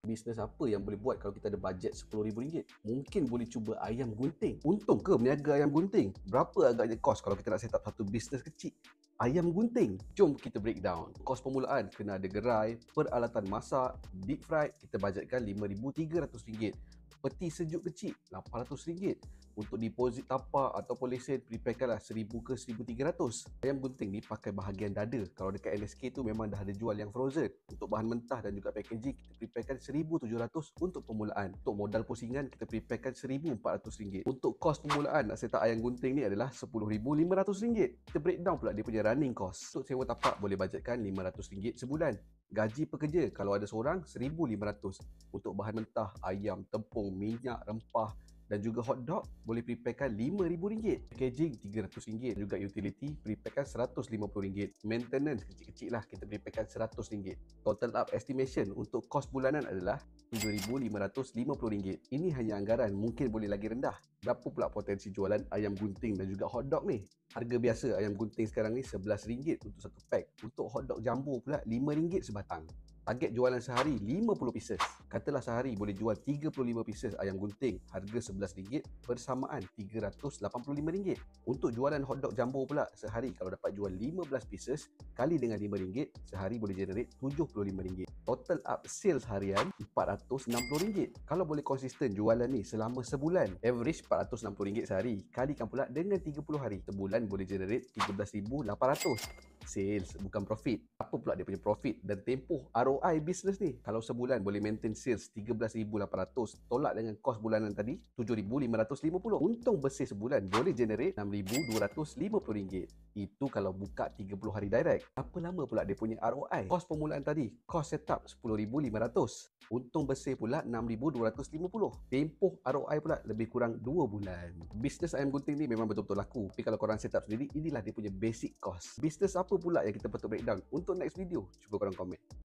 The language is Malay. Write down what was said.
Bisnes apa yang boleh buat kalau kita ada bajet RM10,000? Mungkin boleh cuba ayam gunting. Untung ke meniaga ayam gunting? Berapa agaknya kos kalau kita nak set up satu bisnes kecil? Ayam gunting. Jom kita breakdown. Kos permulaan kena ada gerai, peralatan masak, deep fried, kita bajetkan RM5,300. Peti sejuk kecil RM800. Untuk deposit tapak ataupun lesen, preparekanlah RM1,000 ke RM1,300. Ayam gunting ni pakai bahagian dada. Kalau dekat LSK tu memang dah ada jual yang frozen. Untuk bahan mentah dan juga packaging, kita preparekan RM1,700 untuk permulaan. Untuk modal pusingan, kita preparekan RM1,400. Untuk kos permulaan nak set up ayam gunting ni adalah RM10,500. Kita breakdown pula dia punya running cost. Untuk sewa tapak boleh bajetkan RM500 sebulan. Gaji pekerja kalau ada seorang RM1,500. Untuk bahan mentah, ayam, tepung, minyak, rempah dan juga hot dog boleh preparekan RM5,000. Packaging RM300. Juga utility preparekan RM150. Maintenance kecil-kecil lah, kita preparekan RM100. Total up estimation untuk kos bulanan adalah RM7,550. Ini hanya anggaran, mungkin boleh lagi rendah. Berapa pula potensi jualan ayam gunting dan juga hot dog ni? Harga biasa ayam gunting sekarang ni RM11 untuk satu pack. Untuk hot dog jumbo pula RM5 sebatang. Target jualan sehari 50 pieces. Katalah sehari boleh jual 35 pieces ayam gunting. Harga RM11 bersamaan RM385. Untuk jualan hotdog jumbo pula sehari kalau dapat jual 15 pieces kali dengan RM5, sehari boleh generate RM75. Total up sales harian RM460. Kalau boleh konsisten jualan ni selama sebulan, average RM460 sehari, kalikan pula dengan 30 hari, sebulan boleh generate RM13,800. Sales bukan profit. Apa pula dia punya profit dan tempoh ROI bisnes ni? Kalau sebulan boleh maintain sales RM13,800, tolak dengan kos bulanan tadi RM7,550. Untung bersih sebulan boleh generate RM6,250. Itu kalau buka 30 hari direct. Berapa lama pula dia punya ROI? Kos permulaan tadi, kos setup RM10,500. Untung bersih pula RM6,250. Tempoh ROI pula lebih kurang 2 bulan. Bisnes ayam gunting ni memang betul-betul laku. Tapi kalau korang set up sendiri, inilah dia punya basic cost. Bisnes apa pula yang kita patut breakdown? Untuk next video, cuba korang komen.